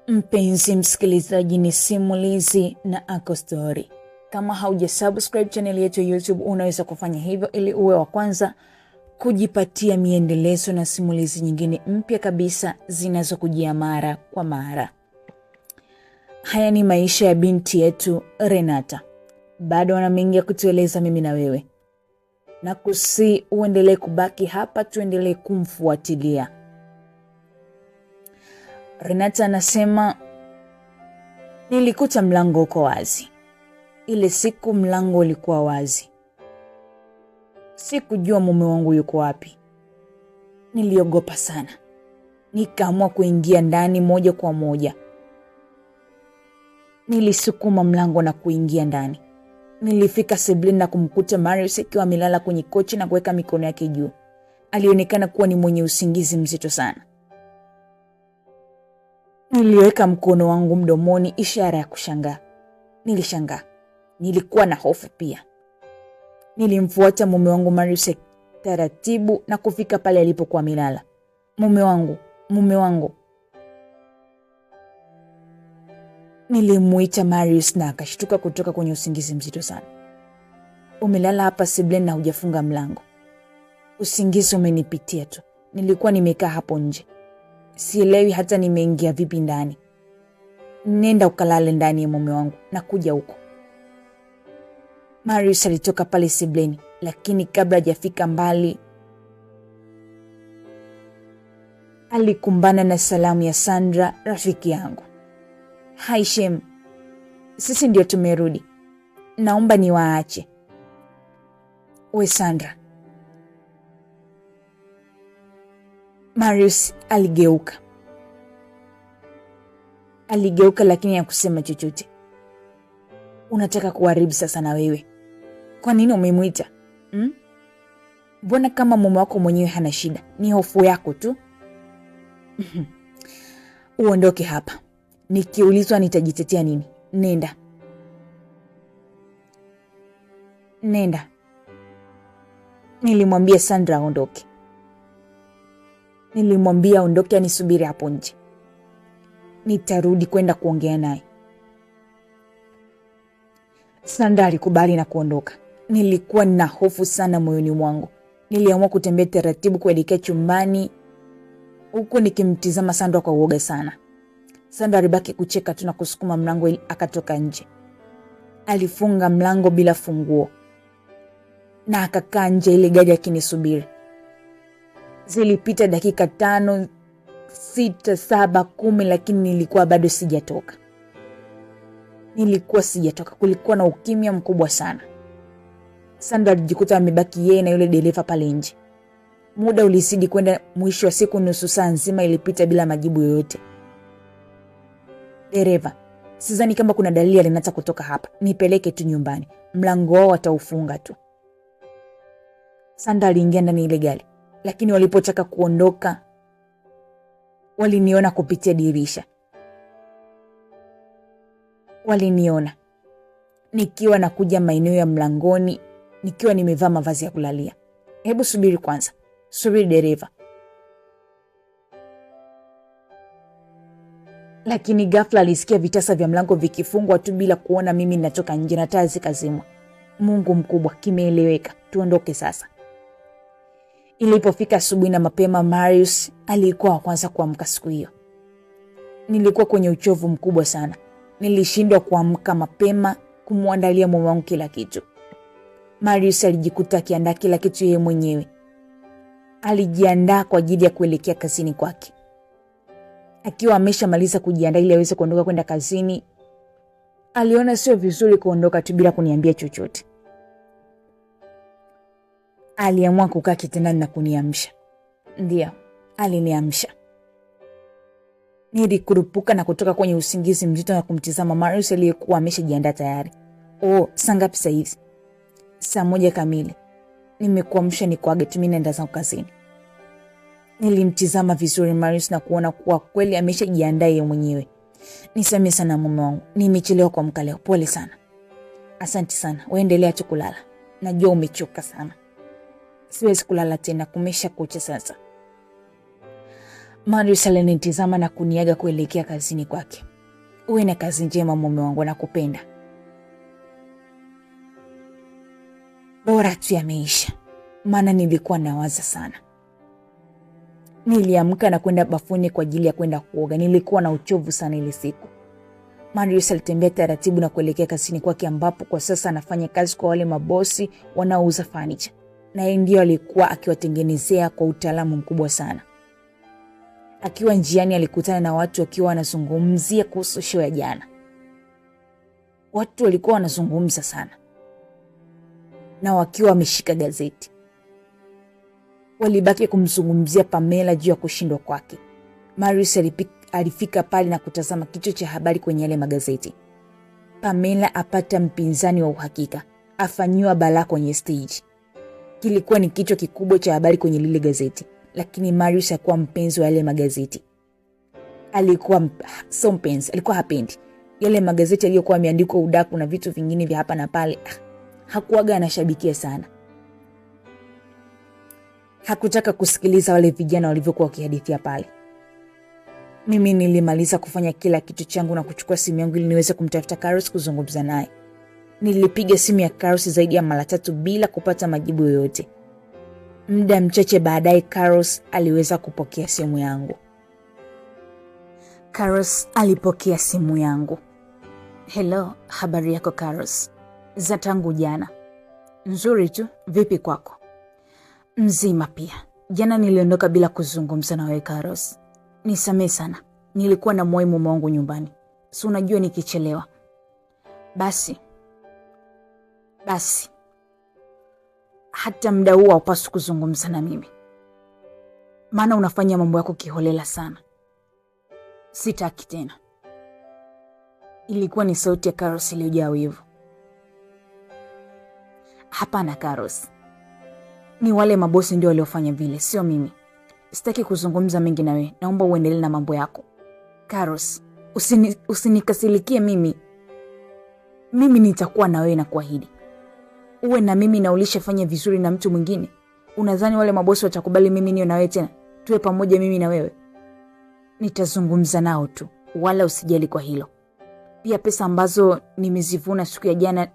Mpenzi msikilizaji, ni simulizi na Ako Story. Kama haujasubscribe channel yetu ya YouTube, unaweza kufanya hivyo ili uwe wa kwanza kujipatia miendelezo na simulizi nyingine mpya kabisa zinazokujia mara kwa mara. Haya ni maisha ya binti yetu Renata. Bado wana mengi ya kutueleza mimi na wewe. Na kusi uendelee kubaki hapa, tuendelee kumfuatilia. Renata anasema, nilikuta mlango uko wazi. Ile siku mlango ulikuwa wazi. Sikujua mume wangu yuko wapi. Niliogopa sana. Nikaamua kuingia ndani moja kwa moja. Nilisukuma mlango na kuingia ndani. Nilifika sebuleni na kumkuta Marius akiwa amelala kwenye kochi na kuweka mikono yake juu. Alionekana kuwa ni mwenye usingizi mzito sana. Niliweka mkono wangu mdomoni, ishara ya kushangaa. Nilishangaa. Nilikuwa na hofu pia. Nilimfuata mume wangu Marius taratibu na kufika pale alipokuwa amelala. Mume wangu. Nilimuita Marius na akashtuka kutoka kwenye usingizi mzito sana. Umelala hapa sebuleni na hujafunga mlango. Usingizi umenipitia tu. Nilikuwa nimekaa hapo nje. Sielewi hata nimeingia vipi ndani. Nenda ukalale ndani ya mume wangu na kuja huko. Marius alitoka pale sebuleni, lakini kabla hajafika mbali alikumbana na salamu ya Sandra, rafiki yangu. Hai Shem, sisi ndio tumerudi. Naomba niwaache. We Sandra. Marius aligeuka lakini hakusema chochote. Unataka kuharibu sasa na wewe? Kwa nini umemwita? Mbona kama mume wako mwenyewe hana shida? Ni hofu yako tu. Uondoke hapa. Nikiulizwa nitajitetea nini? Nenda. Nilimwambia Sandra aondoke. Nilimwambia aondoke, anisubiri hapo nje. Nitarudi kwenda kuongea naye. Sandra alikubali na kuondoka. Nilikuwa na hofu sana moyoni mwangu. Niliamua kutembea taratibu kuelekea chumbani, huku nikimtizama Sandra kwa uoga sana. Sandra alibaki kucheka tu na kusukuma mlango ili akatoka nje. Alifunga mlango bila funguo na akakaa nje ile gari akinisubiri. Zilipita dakika 5, 6, 7, 10, lakini nilikuwa bado sijatoka. Kulikuwa na ukimya mkubwa sana. Sandra alijikuta amebaki yeye na yule dereva pale nje. Muda ulizidi kwenda, mwisho wa siku nusu saa nzima ilipita bila majibu yoyote. Dereva, sidhani kama kuna dalili Renata kutoka hapa. Nipeleke tu nyumbani. Mlango wao wataufunga tu. Sandra aliingia ndani ile gari, lakini walipotaka kuondoka waliniona kupitia dirisha. Waliniona nikiwa nakuja maeneo ya mlangoni, nikiwa nimevaa mavazi ya kulalia. Hebu subiri kwanza. Subiri dereva. Lakini ghafla alisikia vitasa vya mlango vikifungwa tu bila kuona mimi ninatoka nje na taa zikazimwa. Mungu mkubwa, kimeeleweka. Tuondoke sasa. Ilipofika asubuhi na mapema, Marius alikuwa wa kwanza kuamka siku hiyo. Nilikuwa kwenye uchovu mkubwa sana. Nilishindwa kuamka mapema kumwandalia mume wangu kila kitu. Marius alijikuta akiandaa kila kitu yeye mwenyewe. Alijiandaa kwa ajili ya kuelekea kazini kwake. Akiwa ameshamaliza kujiandaa ili aweze kuondoka kwenda kazini, aliona sio vizuri kuondoka tu bila kuniambia chochote. Aliamua kukaa kitandani na kuniamsha. Ndio, aliniamsha. Nilikurupuka na kutoka kwenye usingizi mzito na kumtizama Marius aliyekuwa ameshajiandaa tayari. Saa ngapi sasa hivi? 1:00 kamili. Nimekuamsha nikuage tu, mimi naenda zangu kazini. Nilimtizama vizuri Marius na kuona kuwa kweli ameshajiandaa yeye mwenyewe. Nisamehe sana mume wangu. Nimechelewa kuamka leo. Pole sana. Asante sana. Waendelea tu kulala. Najua umechoka sana. Siwezi kulala tena, kumesha kucha sasa. Marius alinitazama na kuniaga kuelekea kazini kwake. Uwe na kazi njema mume wangu, nakupenda. Bora tu yameisha, maana nilikuwa nawaza sana. Niliamka na kwenda bafuni kwa ajili ya kwenda kuoga. Nilikuwa na uchovu sana ile siku. Marius alitembea taratibu na kuelekea kazini kwake, ambapo kwa sasa anafanya kazi kwa wale mabosi wanaouza furniture. Na yeye ndio alikuwa akiwatengenezea kwa utaalamu mkubwa sana. Akiwa njiani alikutana na watu wakiwa wanazungumzia kuhusu show ya jana. Watu walikuwa wanazungumza sana, na wakiwa wameshika gazeti. Walibaki kumzungumzia Pamela juu ya kushindwa kwake. Marius alifika pale na kutazama kichwa cha habari kwenye yale magazeti. Pamela apata mpinzani wa uhakika, afanyiwa balaa kwenye stage. Kilikuwa ni kichwa kikubwa cha habari kwenye lile gazeti, lakini Marius hakuwa mpenzi wa yale magazeti. Alikuwa so mpenzi, alikuwa hapendi yale magazeti yaliyokuwa yameandikwa udaku na vitu vingine vya hapa na pale. Hakuwaga anashabikia sana. Hakutaka kusikiliza wale vijana walivyokuwa wakihadithia pale. Mimi nilimaliza kufanya kila kitu changu na kuchukua simu yangu ili niweze kumtafuta Carlos kuzungumza naye. Nilipiga simu ya Carlos zaidi ya mara 3 bila kupata majibu yoyote. Muda mchache baadaye Carlos aliweza kupokea simu yangu. Carlos alipokea simu yangu. Hello, habari yako Carlos? Za tangu jana. Nzuri tu, vipi kwako? Mzima pia. Jana niliondoka bila kuzungumza na wewe Carlos. Nisamehe sana. Nilikuwa na mume wangu nyumbani. Si unajua nikichelewa. Basi. Hata muda huu haupaswi kuzungumza na mimi. Maana unafanya mambo yako kiholela sana. Sitaki tena. Ilikuwa ni sauti ya Carlos iliyojaa wivu. Hapana Carlos. Ni wale mabosi ndio waliofanya vile, sio mimi. Sitaki kuzungumza mengi na wewe. Naomba uendelee na mambo yako. Carlos, usinikasirikie mimi. Mimi nitakuwa na wewe na kuahidi. Uwe na mimi na ulishafanya vizuri na mtu mwingine. Unadhani wale mabosi watakubali mimi niwe na wewe tena? Tuwe pamoja mimi na wewe. Nitazungumza nao tu, wala usijali kwa hilo. Pia pesa ambazo nimezivuna siku ya jana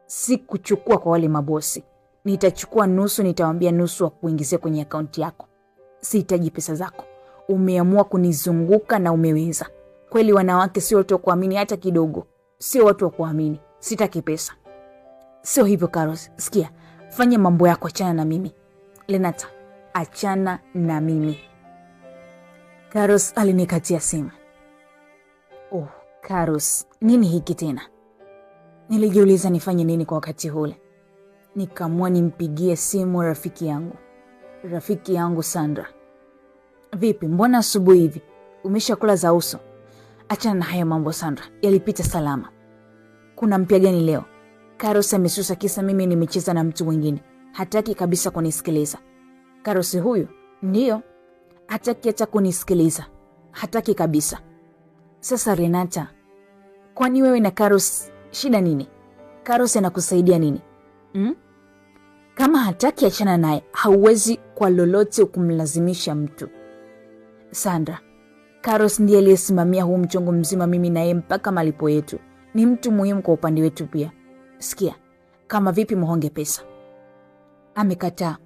si kuchukua kwa wale mabosi. Nitachukua nusu, nitawaambia nusu wa kuingizia kwenye akaunti yako. Sihitaji pesa zako. Umeamua kunizunguka na umeweza. Kweli wanawake sio watu wa kuamini hata kidogo. Sio watu wa kuamini. Sitaki pesa. Sio hivyo Carlos. Sikia, fanya mambo yako, achana na mimi. Lenata, achana na mimi. Carlos alinikatia simu. Oh, Carlos, nini hiki tena? Nilijiuliza nifanye nini kwa wakati ule. Nikaamua nimpigie simu rafiki yangu Sandra. Vipi, mbona asubuhi hivi? Umeshakula za uso? Achana na hayo mambo Sandra, yalipita salama. Kuna mpya gani leo? Carlos amesusa kisa mimi nimecheza na mtu mwingine. Hataki kabisa kunisikiliza. Carlos huyu? Ndio. Hataki hata kunisikiliza. Hataki kabisa. Sasa Renata, kwani wewe na Carlos shida nini? Carlos anakusaidia nini? Kama hataki achana naye, hauwezi kwa lolote kumlazimisha mtu. Sandra, Carlos ndiye aliyesimamia huu mchongo mzima mimi na yeye mpaka malipo yetu. Ni mtu muhimu kwa upande wetu pia. Sikia, kama vipi muhonge pesa? Amekataa.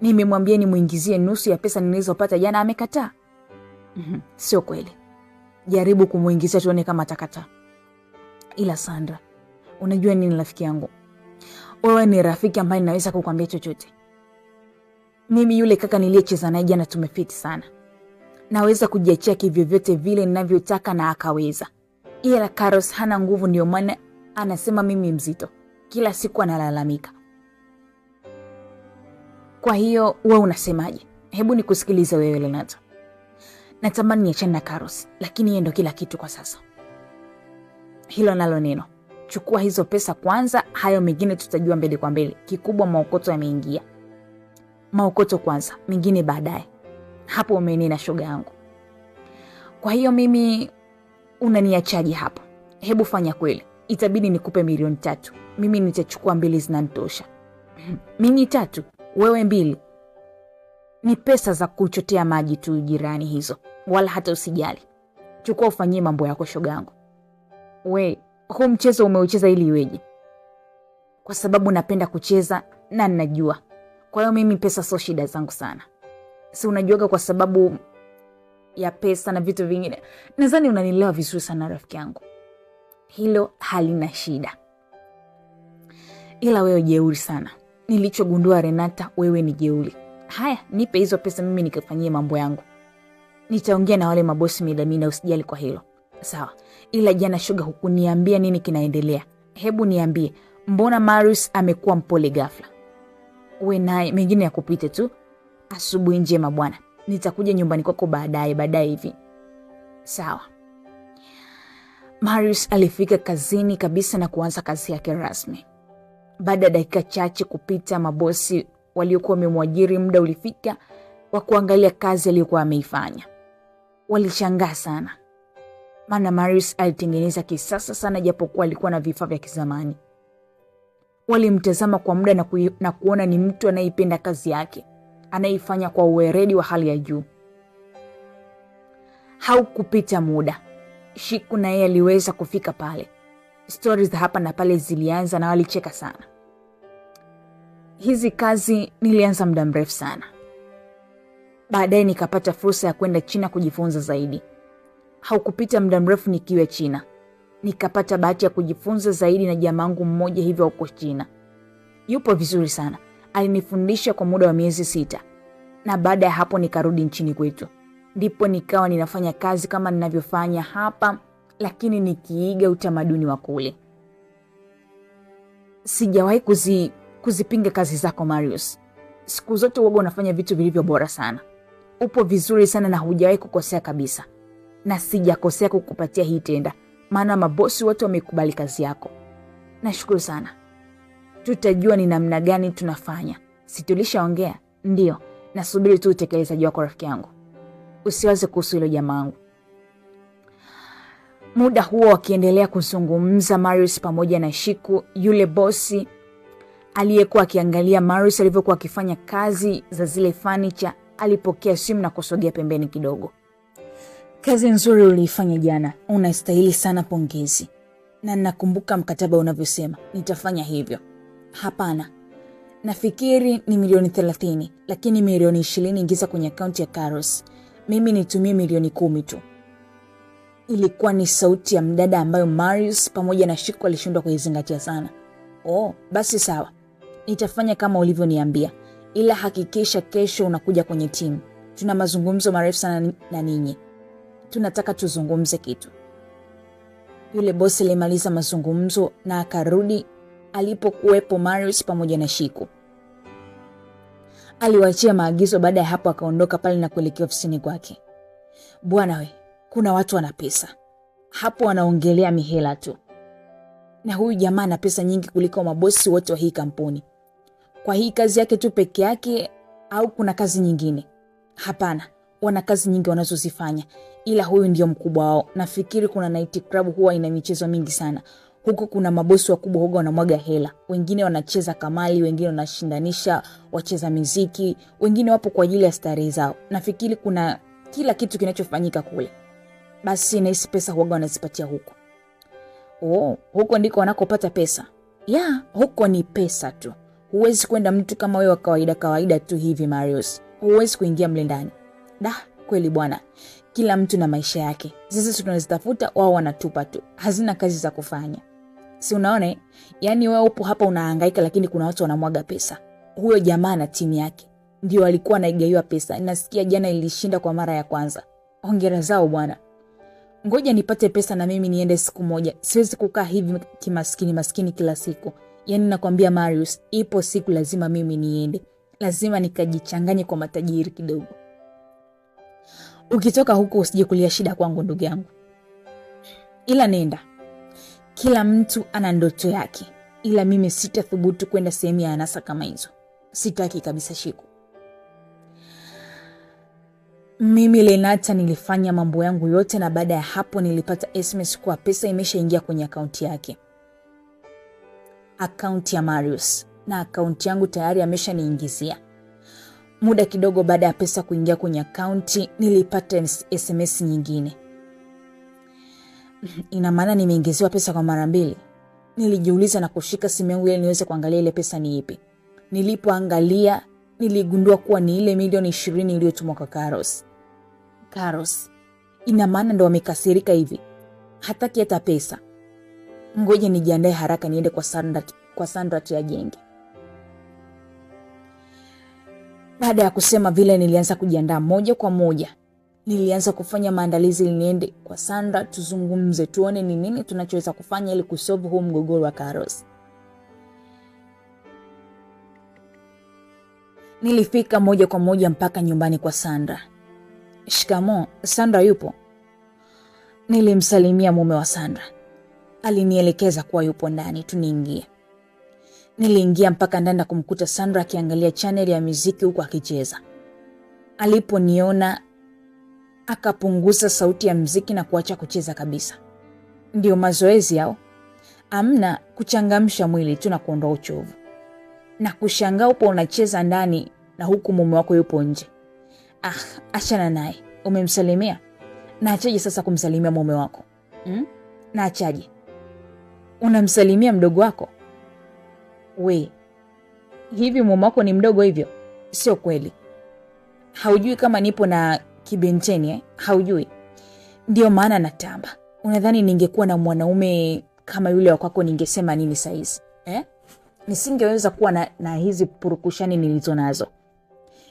Nimemwambia nimuingizie nusu ya pesa nilizopata jana, amekataa. Sio kweli. Jaribu kumuingizia tuone kama atakataa. Ila Sandra, unajua nini rafiki yangu? Wewe ni rafiki ambaye naweza kukwambia chochote. Mimi yule kaka niliyecheza naye jana tumefiti sana. Naweza kujiachia kivyovyote vile ninavyotaka na akaweza. Ila Carlos hana nguvu, ndio maana anasema mimi mzito. Kila siku analalamika. Kwa hiyo wewe unasemaje? Hebu nikusikilize wewe Lenata. Natamani niachane na Carlos, lakini yeye ndo kila kitu kwa sasa. Hilo nalo neno. Chukua hizo pesa kwanza, hayo mengine tutajua mbele kwa mbele. Kikubwa maokoto yameingia. Maokoto kwanza, mengine baadaye. Hapo umenena shoga yangu. Kwa hiyo mimi unaniachaje hapo? Hebu fanya kweli. Itabidi nikupe milioni 3. Mimi nitachukua 2 zinanitosha. Mimi 3, wewe 2. Ni pesa za kuchotea maji tu jirani hizo. Wala hata usijali. Chukua ufanyie mambo yako shogangu. Huu mchezo umeucheza ili iweje? Kwa sababu napenda kucheza na ninajua. Kwa hiyo mimi pesa sio shida zangu sana. Si unajuaga kwa sababu ya pesa na vitu vingine. Nadhani unanielewa vizuri sana rafiki yangu. Hilo halina shida. Ila wewe jeuri sana. Nilichogundua Renata, wewe ni jeuri. Haya, nipe hizo pesa mimi nikafanyie mambo yangu. Nitaongea na wale mabosi Midamina, usijali kwa hilo. Sawa. Ila jana shoga hukuniambia nini kinaendelea. Hebu niambie, mbona Marius amekuwa mpole ghafla? Wewe naye mengine ya kupite tu. Asubuhi njema bwana. Nitakuja nyumbani kwako baadaye hivi. Sawa. Marius alifika kazini kabisa na kuanza kazi yake rasmi. Baada ya dakika chache kupita, mabosi waliokuwa wamemwajiri muda ulifika wa kuangalia kazi aliyokuwa ameifanya. Walishangaa sana. Maana Marius alitengeneza kisasa sana japokuwa alikuwa na vifaa vya kizamani. Walimtazama kwa muda na kuona ni mtu anayeipenda kazi yake, anaifanya kwa uweredi wa hali ya juu. Haukupita muda, Shiku na yeye aliweza kufika pale. Stories hapa na pale zilianza na walicheka sana. Hizi kazi nilianza muda mrefu sana. Baadaye nikapata fursa ya kwenda China kujifunza zaidi. Haukupita muda mrefu nikiwa China. Nikapata bahati ya kujifunza zaidi na jamangu mmoja hivyo huko China. Yupo vizuri sana. Alinifundisha kwa muda wa miezi 6. Na baada ya hapo nikarudi nchini kwetu. Ndipo nikawa ninafanya kazi kama ninavyofanya hapa, lakini nikiiga utamaduni wa kule. Sijawahi kuzipinga kazi zako Marius. Siku zote wewe unafanya vitu vilivyo bora sana. Upo vizuri sana na hujawahi kukosea kabisa. Na sijakosea kukupatia hii tenda. Maana mabosi wote wamekubali kazi yako. Nashukuru sana. Tutajua ni namna gani tunafanya. Si tulishaongea? Ndio. Nasubiri tu utekelezaji wako rafiki yangu. Usiwaze kuhusu hilo jamaangu. Muda huo wakiendelea kuzungumza, Marius pamoja na Shiku, yule bosi aliyekuwa akiangalia Marius alivyokuwa akifanya kazi za zile furniture, alipokea simu na kusogea pembeni kidogo. Kazi nzuri uliifanya jana. Unastahili sana pongezi. Na nakumbuka mkataba unavyosema. Nitafanya hivyo. Hapana. Nafikiri ni milioni 30, lakini milioni 20 ingiza kwenye akaunti ya Karos. Mimi nitumie milioni 10 tu. Ilikuwa ni sauti ya mdada ambayo Marius pamoja na Shiku alishindwa kuizingatia sana. Basi sawa. Nitafanya kama ulivyoniambia. Ila hakikisha kesho unakuja kwenye timu. Tuna mazungumzo marefu sana na ninyi. Tunataka tuzungumze kitu. Yule bosi alimaliza mazungumzo na akarudi alipokuwepo Marius pamoja na Shiku. Aliwaachia maagizo, baada ya hapo akaondoka pale na kuelekea ofisini kwake. Bwana we, kuna watu wana pesa. Hapo wanaongelea mihela tu. Na huyu jamaa ana pesa nyingi kuliko mabosi wote wa hii kampuni. Kwa hii kazi yake tu peke yake au kuna kazi nyingine? Hapana, wana kazi nyingi wanazozifanya. Ila huyu ndio mkubwa wao. Nafikiri kuna night club huwa ina michezo mingi sana. Huko kuna mabosi wakubwa huwa wanamwaga hela. Wengine wanacheza kamali, wengine wanashindanisha wacheza muziki, wengine wapo kwa ajili ya starehe zao. Nafikiri kuna kila kitu kinachofanyika kule. Basi na hizo pesa huwa wanazipatia huko. Huko ndiko wanakopata pesa. Huko ni pesa tu. Huwezi kwenda mtu kama wewe wa kawaida tu hivi Marius. Huwezi kuingia mle ndani. Kweli bwana. Kila mtu na maisha yake. Sisi tunazitafuta, wao wanatupa tu. Hazina kazi za kufanya. Si unaona? Yaani wewe upo hapa unahangaika, lakini kuna watu wanamwaga pesa. Huyo jamaa na timu yake ndio walikuwa wanaigawiwa pesa. Nasikia jana ilishinda kwa mara ya kwanza. Hongera zao bwana. Ngoja nipate pesa na mimi niende siku moja. Siwezi kukaa hivi maskini kila siku. Yaani nakwambia Marius, ipo siku lazima mimi niende. Lazima nikajichanganye kwa matajiri kidogo. Ukitoka huko usije kulia shida kwangu ndugu yangu. Ila nenda. Kila mtu ana ndoto yake. Ila mimi sitathubutu kwenda sehemu ya anasa kama hizo. Sitaki kabisa Shiku. Mimi Lenata nilifanya mambo yangu yote na baada ya hapo nilipata SMS kwa pesa imeshaingia kwenye akaunti yake. Akaunti ya Marius. Na akaunti yangu tayari ameshaniingizia. Muda kidogo baada ya pesa kuingia kwenye akaunti, nilipata SMS nyingine. Ina maana nimeingiziwa pesa kwa mara mbili. Nilijiuliza na kushika simu yangu ili niweze kuangalia ile pesa ni ipi. Nilipoangalia, niligundua kuwa ni ile milioni 20 iliyotumwa kwa Carlos. Carlos, ina maana ndo amekasirika hivi. Hataki hata pesa. Ngoja nijiandae haraka niende kwa Sandra tuyajenge. Baada ya kusema vile, nilianza kujiandaa moja kwa moja. Nilianza kufanya maandalizi ili niende kwa Sandra tuzungumze, tuone ni nini tunachoweza kufanya ili kusolve huu mgogoro wa Carlos. Nilifika moja kwa moja mpaka nyumbani kwa Sandra. Shikamoo, Sandra yupo? Nilimsalimia mume wa Sandra. Alinielekeza kuwa yupo ndani, tuniingie. Niliingia mpaka ndani kumkuta Sandra akiangalia channel ya muziki huko akicheza. Aliponiona akapunguza sauti ya muziki na kuacha kucheza kabisa. Ndio mazoezi yao? Amna, kuchangamsha mwili tu na kuondoa uchovu. Na kushangaa upo unacheza ndani na huku mume wako yupo nje. Achana naye. Umemsalimia? Na achaje sasa kumsalimia mume wako? Na achaje? Unamsalimia mdogo wako? We, hivi mume wako ni mdogo hivyo? Sio kweli. Haujui kama nipo na kibenteni Haujui. Ndio maana natamba. Unadhani ningekuwa na mwanaume kama yule wako ningesema nini saizi? Nisingeweza kuwa na hizi purukushani nilizo nazo.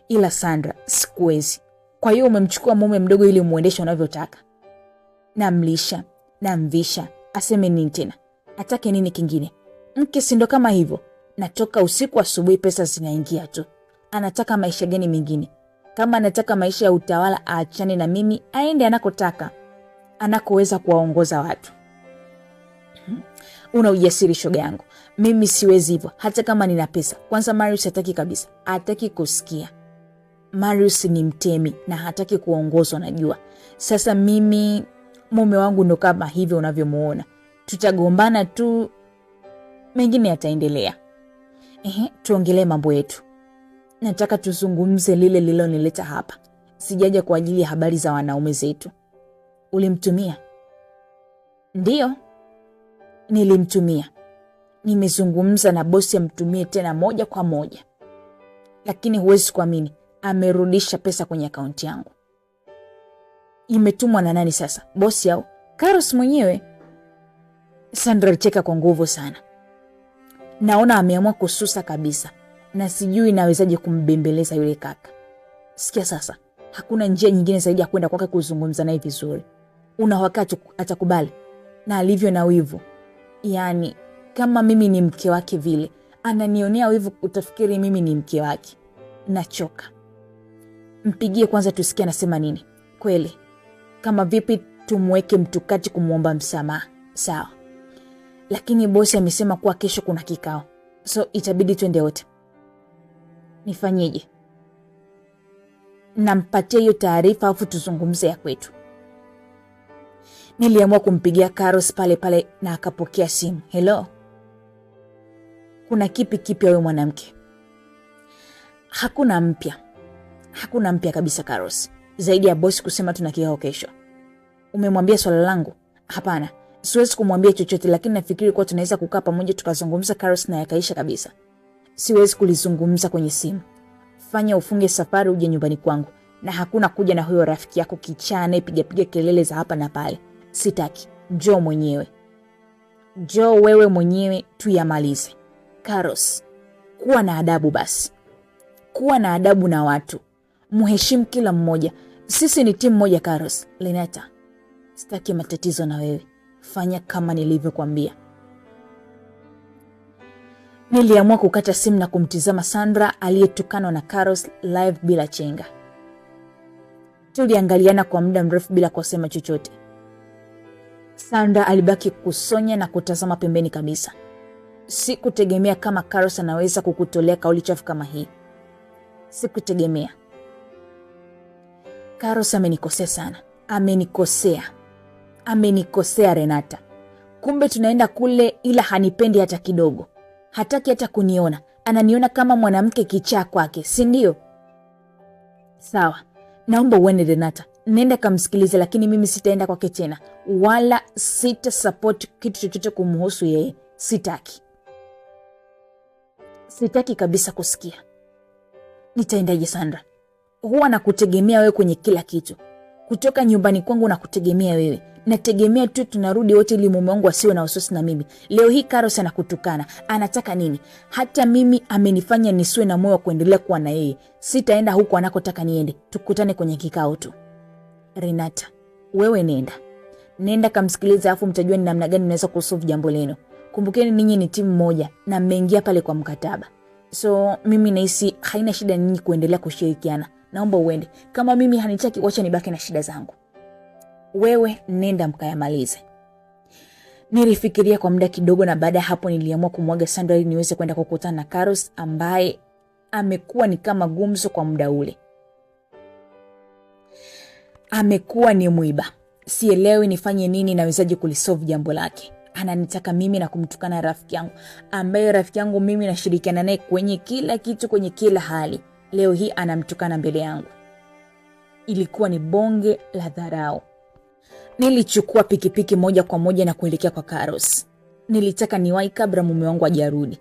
Ila Sandra, sikuwezi. Kwa hiyo umemchukua mume mdogo ili muendeshe unavyotaka. Namlisha, namvisha, aseme nini tena? Atake nini kingine? Mke si ndo kama hivyo. Natoka usiku, asubuhi pesa zinaingia tu. Anataka maisha gani mengine? Kama anataka maisha ya utawala, aachane na mimi, aende anakotaka, anakoweza kuwaongoza watu. Una ujasiri shoga yangu. Mimi siwezi hivyo hata kama nina pesa. Kwanza Marius hataki kabisa. Hataki kusikia. Marius ni mtemi na hataki kuongozwa, najua. Sasa mimi mume wangu ndo kama hivyo unavyomuona. Tutagombana tu, mengine yataendelea. Tuongelee mambo yetu. Nataka tuzungumze lile lililonileta hapa. Sijaja kwa ajili ya habari za wanaume zetu. Ulimtumia? Ndio. Nilimtumia. Nimezungumza na bosi amtumie tena moja kwa moja. Lakini huwezi kuamini, amerudisha pesa kwenye akaunti yangu. Imetumwa na nani sasa? Bosi au Carlos mwenyewe? Sandra alicheka kwa nguvu sana. Naona ameamua kususa kabisa, na sijui nawezaje kumbembeleza yule kaka. Sikia sasa, hakuna njia nyingine zaidi ya kwenda kwake kuzungumza naye vizuri. Una wakati atakubali, na alivyo na wivu. Yaani kama mimi ni mke wake vile, ananionea wivu, utafikiri mimi ni mke wake. Nachoka. Mpigie kwanza tusikie anasema nini. Kweli, kama vipi tumweke mtukati kumuomba msamaha. Sawa. Lakini bosi amesema kuwa kesho kuna kikao. So itabidi twende wote. Nifanyeje? Nampatie hiyo taarifa afu tuzungumze ya kwetu. Niliamua kumpigia Carlos pale pale na akapokea simu. Hello? Kuna kipi wewe mwanamke? Hakuna mpya. Hakuna mpya kabisa Carlos. Zaidi ya bosi kusema tuna kikao kesho. Umemwambia swala langu? Hapana. Siwezi kumwambia chochote, lakini nafikiri kwa tunaweza kukaa pamoja tukazungumza Carlos na yakaisha kabisa. Siwezi kulizungumza kwenye simu. Fanya ufunge safari uje nyumbani kwangu, na hakuna kuja na huyo rafiki yako kichana piga kelele za hapa na pale. Sitaki. Njoo mwenyewe. Njoo wewe mwenyewe tuyamalize. Carlos, kuwa na adabu basi. Kuwa na adabu na watu. Mheshimu kila mmoja. Sisi ni timu moja Carlos. Lenata, sitaki matatizo na wewe. Fanya kama nilivyokuambia. Niliamua kukata simu na kumtizama Sandra aliyetukanwa na Carlos live bila chenga. Tuliangaliana kwa muda mrefu bila kusema chochote. Sandra alibaki kusonya na kutazama pembeni kabisa. Sikutegemea kama Carlos anaweza kukutolea kauli chafu kama hii. Sikutegemea. Carlos amenikosea sana. Amenikosea Renata. Kumbe tunaenda kule ila hanipendi hata kidogo. Hataki hata kuniona. Ananiona kama mwanamke kichaa kwake, si ndio? Sawa, naomba uende Renata, nenda kamsikilize, lakini mimi sitaenda kwake tena, wala sita support kitu chochote kumhusu yeye. Sitaki kabisa kusikia. Nitaendaje Sandra? Huwa nakutegemea wewe kwenye kila kitu. Kutoka nyumbani kwangu nakutegemea wewe. Nategemea tu tunarudi wote ili mume wangu asiwe na wasiwasi na mimi. Leo hii Carlos anakutukana. Anataka nini? Hata mimi amenifanya nisiwe na moyo wa kuendelea kuwa na yeye. Sitaenda huko anakotaka niende. Tukutane kwenye kikao tu. Renata, wewe nenda. Nenda kamsikilize, afu mtajua ni namna gani mnaweza kusolve jambo lenu. Kumbukeni ninyi ni timu moja na mmeingia pale kwa mkataba. So mimi nahisi haina shida ninyi kuendelea kushirikiana. Naomba uende. Kama mimi hanitaki, wacha nibaki na shida zangu. Wewe nenda mkayamalize. Nilifikiria kwa muda kidogo, na baada hapo niliamua kumwaga Sandra ili niweze kwenda kukutana na Carlos ambaye amekuwa ni kama gumzo kwa muda ule. Amekuwa ni mwiba. Sielewi nifanye nini, nawezaje kulisolve jambo lake. Ananitaka mimi na kumtukana rafiki yangu, ambaye rafiki yangu mimi nashirikiana naye kwenye kila kitu, kwenye kila hali. Leo hii anamtukana mbele yangu. Ilikuwa ni bonge la dharau. Nilichukua pikipiki moja kwa moja na kuelekea kwa Carlos. Nilitaka niwahi kabla mume wangu hajarudi.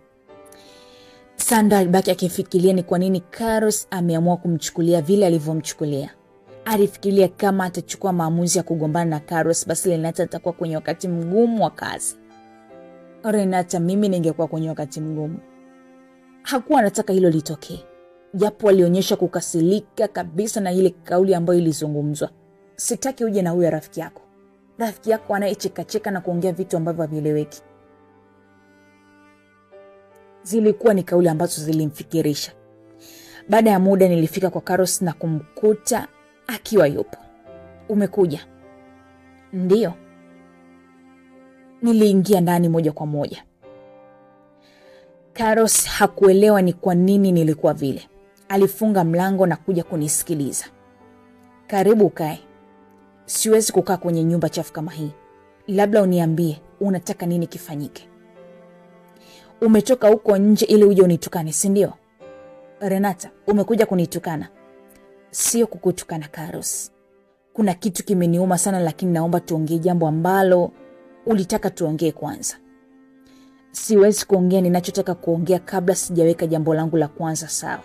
Sandra alibaki akifikiria ni kwa nini Carlos ameamua kumchukulia vile alivyomchukulia. Alifikiria kama atachukua maamuzi ya kugombana na Carlos, basi Renata atakuwa kwenye wakati mgumu wa kazi. Renata, mimi ningekuwa kwenye wakati mgumu. Hakuwa anataka hilo litokee. Japo alionyesha kukasirika kabisa na ile kauli ambayo ilizungumzwa. Sitaki uje na huyo rafiki yako. Rafiki yako anayecheka na kuongea vitu ambavyo havieleweki. Zilikuwa ni kauli ambazo zilimfikirisha. Baada ya muda nilifika kwa Carlos na kumkuta akiwa yupo. Umekuja? Ndiyo. Niliingia ndani moja kwa moja. Carlos hakuelewa ni kwa nini nilikuwa vile. Alifunga mlango na kuja kunisikiliza. Karibu kae. Siwezi kukaa kwenye nyumba chafu kama hii. Labda uniambie unataka nini kifanyike. Umetoka huko nje ili uje unitukane, si ndio? Renata, umekuja kunitukana. Sio kukutukana Carlos. Kuna kitu kimeniuma sana, lakini naomba tuongee jambo ambalo ulitaka tuongee kwanza. Siwezi kuongea ninachotaka kuongea kabla sijaweka jambo langu la kwanza sawa.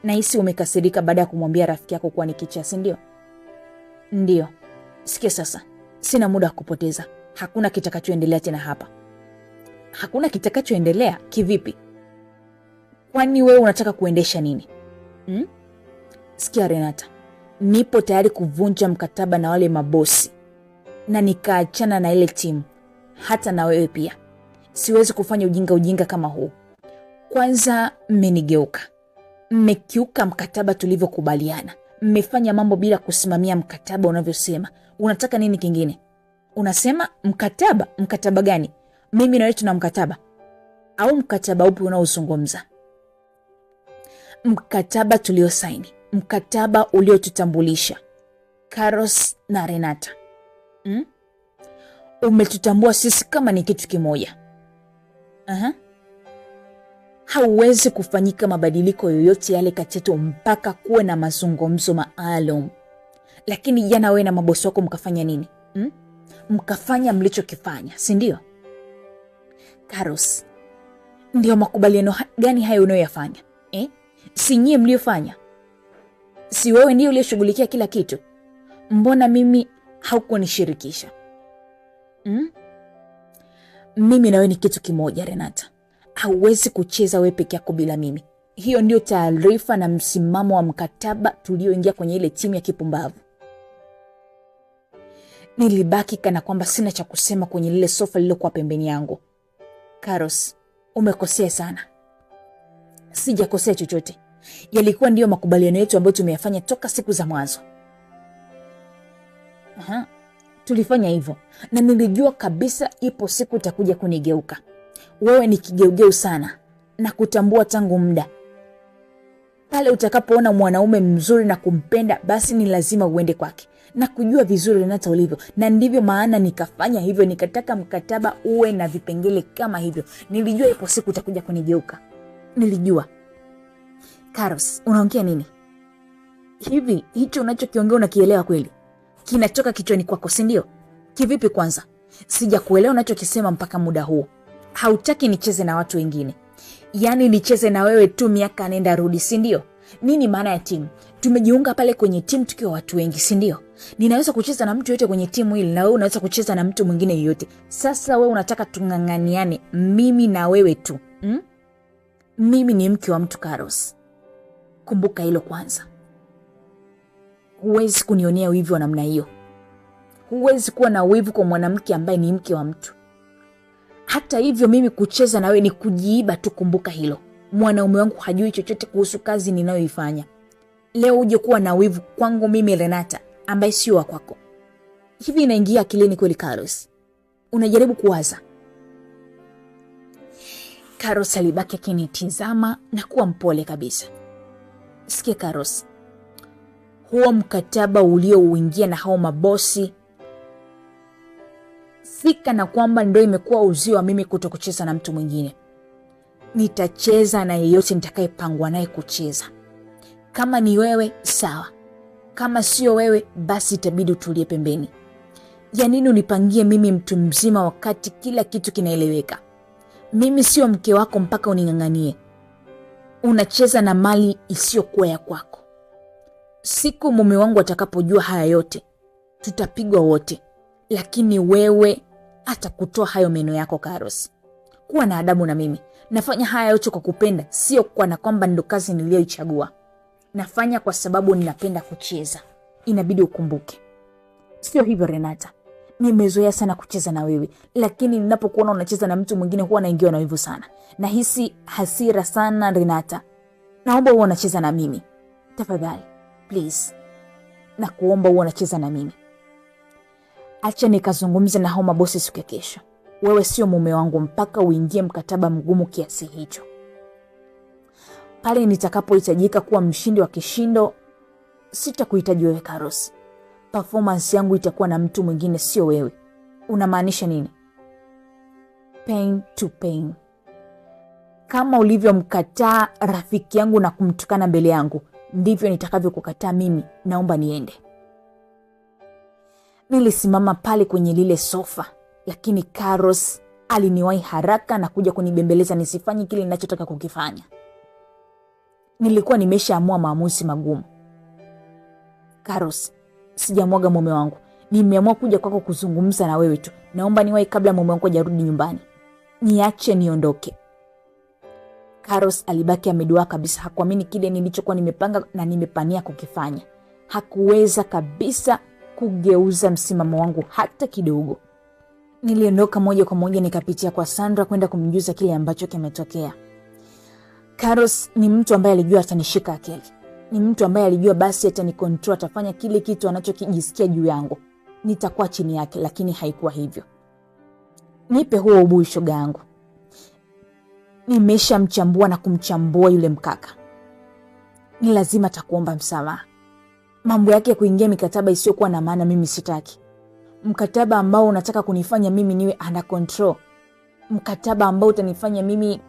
Nahisi umekasirika baada ya kumwambia rafiki yako kuwa ni kichaa, si ndio? Ndio. Sikia sasa, sina muda wa kupoteza. Hakuna kitakachoendelea tena hapa. Hakuna kitakachoendelea? Kivipi? Kwani wewe unataka kuendesha nini? Sikia Renata, nipo tayari kuvunja mkataba na wale mabosi na nikaachana na ile timu, hata na wewe pia. Siwezi kufanya ujinga kama huu. Kwanza mmenigeuka. Mmekiuka mkataba tulivyokubaliana. Mmefanya mambo bila kusimamia mkataba unavyosema. Unataka nini kingine? Unasema mkataba? Mkataba gani? Mimi na wewe tuna mkataba? Au mkataba upi unaozungumza? Mkataba tuliosaini. Mkataba uliotutambulisha Carlos na Renata. Umetutambua sisi kama ni kitu kimoja. Hauwezi kufanyika mabadiliko yoyote yale kati yetu mpaka kuwe na mazungumzo maalum. Lakini jana wewe na mabosi wako mkafanya nini? Mkafanya mlichokifanya, si ndio? Carlos, ndio makubaliano gani hayo unayoyafanya? Si nyie mliofanya? Si wewe ndio uliyeshughulikia kila kitu? Mbona mimi haukunishirikisha? Mimi na wewe ni kitu kimoja Renata. Hauwezi kucheza wewe peke yako bila mimi. Hiyo ndio taarifa na msimamo wa mkataba tulioingia kwenye ile timu ya kipumbavu. Nilibaki kana kwamba sina cha kusema kwenye lile sofa lililokuwa pembeni yangu. Carlos, umekosea sana. Sijakosea chochote. Yalikuwa ndio makubaliano yetu ambayo tumeyafanya toka siku za mwanzo. Tulifanya hivyo na nilijua kabisa ipo siku utakuja kunigeuka. Wewe ni kigeugeu sana na kutambua tangu muda. Pale utakapoona mwanaume mzuri na kumpenda, basi ni lazima uende kwake. Na kujua vizuri Renata ulivyo, na ndivyo maana nikafanya hivyo, nikataka mkataba uwe na vipengele kama hivyo. Nilijua ipo siku utakuja kunigeuka. Nilijua. Carlos, unaongea nini? Hivi hicho unachokiongea unakielewa kweli? Kinatoka kichwani kwako, si ndio? Kivipi kwanza? Sijakuelewa unachokisema mpaka muda huu. Hautaki nicheze na watu wengine. Yaani nicheze na wewe tu miaka nenda rudi, si ndio? Nini maana ya timu? Tumejiunga pale kwenye timu tukiwa watu wengi, si ndio? Ninaweza kucheza na mtu yote kwenye timu hili na wewe unaweza kucheza na mtu mwingine yoyote. Sasa wewe unataka tung'ang'aniane mimi na wewe tu. Mimi ni mke wa mtu Carlos. Kumbuka hilo kwanza. Huwezi kunionea wivu wa namna hiyo. Huwezi kuwa na wivu kwa mwanamke ambaye ni mke wa mtu. Hata hivyo mimi kucheza na wewe ni kujiiba tu, kumbuka hilo. Mwanaume wangu hajui chochote kuhusu kazi ninayoifanya. Leo uje kuwa na wivu kwangu mimi Renata ambaye sio wa kwako. Hivi inaingia akilini kweli Carlos? Unajaribu kuwaza. Carlos alibaki akinitizama na kuwa mpole kabisa. Sikia Carlos, huo mkataba uliouingia na hao mabosi, fika na kwamba ndio imekuwa uzio wa mimi kutokucheza na mtu mwingine. Nitacheza na yeyote nitakayepangwa naye kucheza. Kama ni wewe, sawa. Kama sio wewe, basi itabidi utulie pembeni. Ya nini unipangie mimi mtu mzima wakati kila kitu kinaeleweka? Mimi sio mke wako mpaka uning'ang'anie. Unacheza na mali isiyokuwa ya kwako. Siku mume wangu atakapojua haya yote, tutapigwa wote. Lakini wewe atakutoa hayo meno yako Carlos. Kuwa na adabu na mimi. Nafanya haya yote kwa kupenda, sio kwa na kwamba ndo kazi niliyoichagua. Nafanya kwa sababu ninapenda kucheza. Inabidi ukumbuke. Sio hivyo Renata. Nimezoea sana kucheza na wewe, lakini ninapokuona unacheza na mtu mwingine huwa naingiwa na wivu sana. Nahisi hasira sana Renata. Naomba uwe unacheza na mimi. Tafadhali, please. Nakuomba uwe unacheza na mimi. Acha nikazungumze na hao mabosi siku ya kesho. Wewe sio mume wangu mpaka uingie mkataba mgumu kiasi hicho. Pale nitakapohitajika kuwa mshindi wa kishindo, sitakuhitaji wewe Carlos. Performance yangu itakuwa na mtu mwingine, sio wewe. Unamaanisha nini? Pain to pain. Kama ulivyomkataa rafiki yangu na kumtukana mbele yangu, ndivyo nitakavyokukataa mimi. Naomba niende. Nilisimama pale kwenye lile sofa, lakini Carlos aliniwahi haraka na kuja kunibembeleza nisifanye kile ninachotaka kukifanya. Nilikuwa nimeshaamua maamuzi magumu. Carlos, sijamwaga mume wangu. Nimeamua kuja kwako kuzungumza na wewe tu. Naomba niwahi kabla mume wangu hajarudi nyumbani. Niache niondoke. Carlos alibaki ameduaa kabisa. Hakuamini kile nilichokuwa nimepanga na nimepania kukifanya. Hakuweza kabisa kugeuza msimamo wangu hata kidogo. Niliondoka moja kwa moja nikapitia kwa Sandra kwenda kumjuza kile ambacho kimetokea. Carlos ni mtu ambaye alijua atanishika akili. Ni mtu ambaye alijua basi atanikontrol, atafanya kile kitu anachokijisikia juu yangu. Nitakuwa chini yake, lakini haikuwa hivyo. Nipe huo ubuyu shoga yangu. Nimeshamchambua na kumchambua yule mkaka. Ni lazima atakuomba msamaha. Mambo yake ya kuingia mikataba isiyokuwa na maana mimi sitaki. Mkataba ambao unataka kunifanya mimi niwe under control. Mkataba ambao utanifanya mimi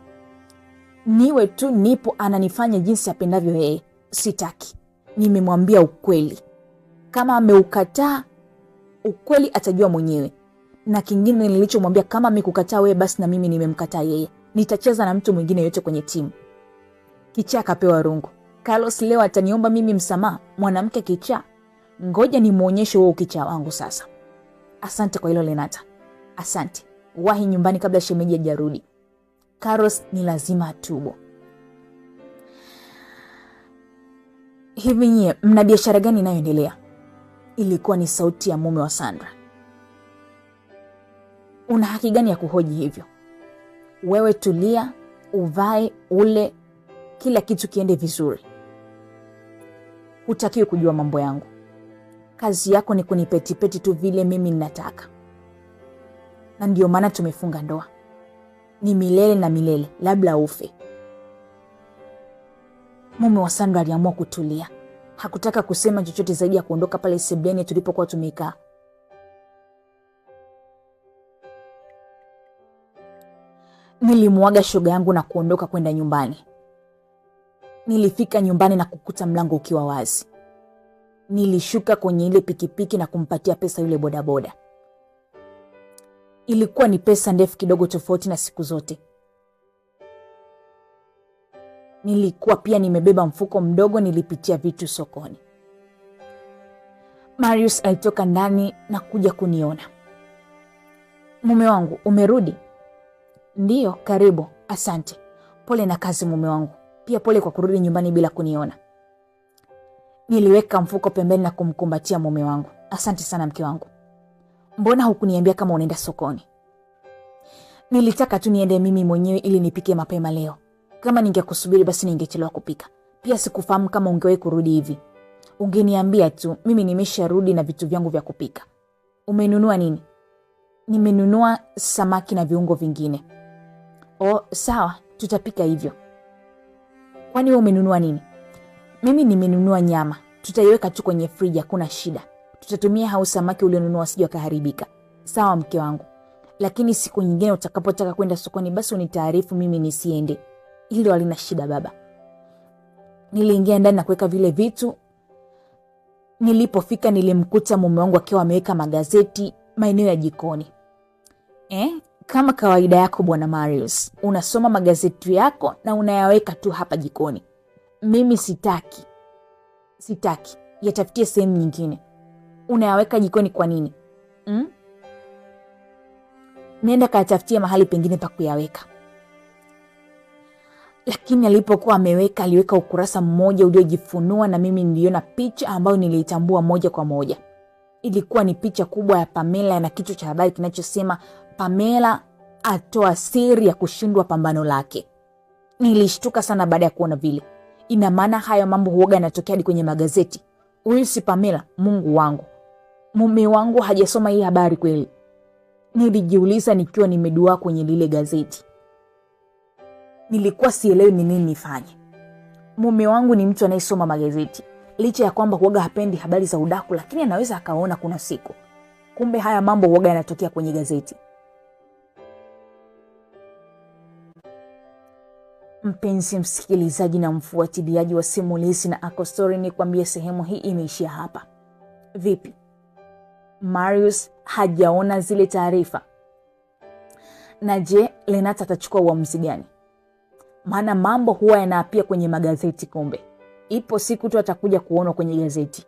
niwe tu nipo ananifanya jinsi apendavyo yeye. Sitaki. Nimemwambia ukweli. Kama ameukataa, ukweli atajua mwenyewe. Na kingine nilichomwambia, kama amekukataa wewe basi na mimi nimemkataa yeye. Nitacheza na mtu mwingine yote kwenye timu. Kichaa kapewa rungu. Carlos leo ataniomba mimi msamaha, mwanamke kichaa. Ngoja nimuonyeshe wewe kichaa wangu sasa. Asante kwa hilo Renata. Asante. Wahi nyumbani kabla shemeji hajarudi. Carlos ni lazima atubu. Hivi nyie mna biashara gani inayoendelea? Ilikuwa ni sauti ya mume wa Sandra. Una haki gani ya kuhoji hivyo? Wewe tulia, uvae, ule, kila kitu kiende vizuri. Hutakiwi kujua mambo yangu. Kazi yako ni kunipetipeti tu vile mimi ninataka. Na ndio maana tumefunga ndoa. Ni milele na milele, labda ufe. Mume wa Sandra aliamua kutulia. Hakutaka kusema chochote zaidi ya kuondoka pale sebuleni tulipokuwa tumekaa. Nilimuaga shoga yangu na kuondoka kwenda nyumbani. Nilifika nyumbani na kukuta mlango ukiwa wazi. Nilishuka kwenye ile pikipiki na kumpatia pesa yule bodaboda. Ilikuwa ni pesa ndefu kidogo, tofauti na siku zote. Nilikuwa pia nimebeba mfuko mdogo, nilipitia vitu sokoni. Marius alitoka ndani na kuja kuniona. Mume wangu, umerudi? Ndiyo, karibu, asante. Pole na kazi mume wangu. Pia pole kwa kurudi nyumbani bila kuniona. Niliweka mfuko pembeni na kumkumbatia mume wangu. Asante sana mke wangu. Mbona hukuniambia kama unaenda sokoni? Nilitaka tu niende mimi mwenyewe ili nipike mapema leo. Kama ningekusubiri basi ningechelewa kupika. Pia sikufahamu kama ungewahi kurudi hivi. Ungeniambia tu, mimi nimesharudi na vitu vyangu vya kupika. Umenunua nini? Nimenunua samaki na viungo vingine. Oh, sawa, tutapika hivyo. Kwani wewe umenunua nini? Mimi nimenunua nyama. Tutaiweka tu kwenye friji, hakuna shida. Tutatumia hao samaki ulionunua wasije wakaharibika. Sawa mke wangu. Lakini siku nyingine utakapotaka kwenda sokoni basi unitaarifu mimi nisiende. Hilo halina shida baba. Niliingia ndani na kuweka vile vitu. Nilipofika nilimkuta mume wangu akiwa ameweka magazeti maeneo ya jikoni. Kama kawaida yako bwana Marius, unasoma magazeti yako na unayaweka tu hapa jikoni. Mimi sitaki. Yatafutie sehemu nyingine. Unayaweka jikoni kwa nini? Nenda katafutie mahali pengine pa kuyaweka. Lakini alipokuwa ameweka, aliweka ukurasa mmoja uliojifunua na mimi niliona picha ambayo niliitambua moja kwa moja. Ilikuwa ni picha kubwa ya Pamela na kichwa cha habari kinachosema Pamela atoa siri ya kushindwa pambano lake. Nilishtuka sana baada ya kuona vile. Ina maana hayo mambo huoga yanatokea hadi kwenye magazeti. Huyu si Pamela, Mungu wangu. Mume wangu hajasoma hii habari kweli? Nilijiuliza nikiwa nimedua kwenye lile gazeti. Nilikuwa sielewi ni nini nifanye. Mume wangu ni mtu anayesoma magazeti. Licha ya kwamba huoga hapendi habari za udaku, lakini anaweza akaona kuna siku. Kumbe haya mambo huoga yanatokea kwenye gazeti. Mpenzi msikilizaji na mfuatiliaji wa Simulizi na Ako Story, ni kwambie sehemu hii imeishia hapa. Vipi? Marius hajaona zile taarifa? Na je, Lenata atachukua uamuzi gani? Maana mambo huwa yanaapia kwenye magazeti, kumbe ipo siku tu atakuja kuona kwenye gazeti.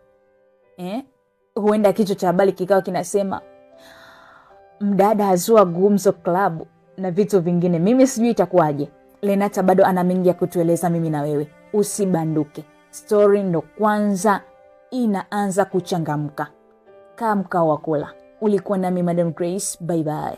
Huenda kichwa cha habari kikawa kinasema mdada azua gumzo club na vitu vingine. Mimi sijui itakuwaje. Lenata bado ana mengi ya kutueleza mimi na wewe. Usibanduke. Story ndo kwanza inaanza kuchangamka. Kaa mkao wa kula. Ulikuwa nami Madam Grace. Bye bye.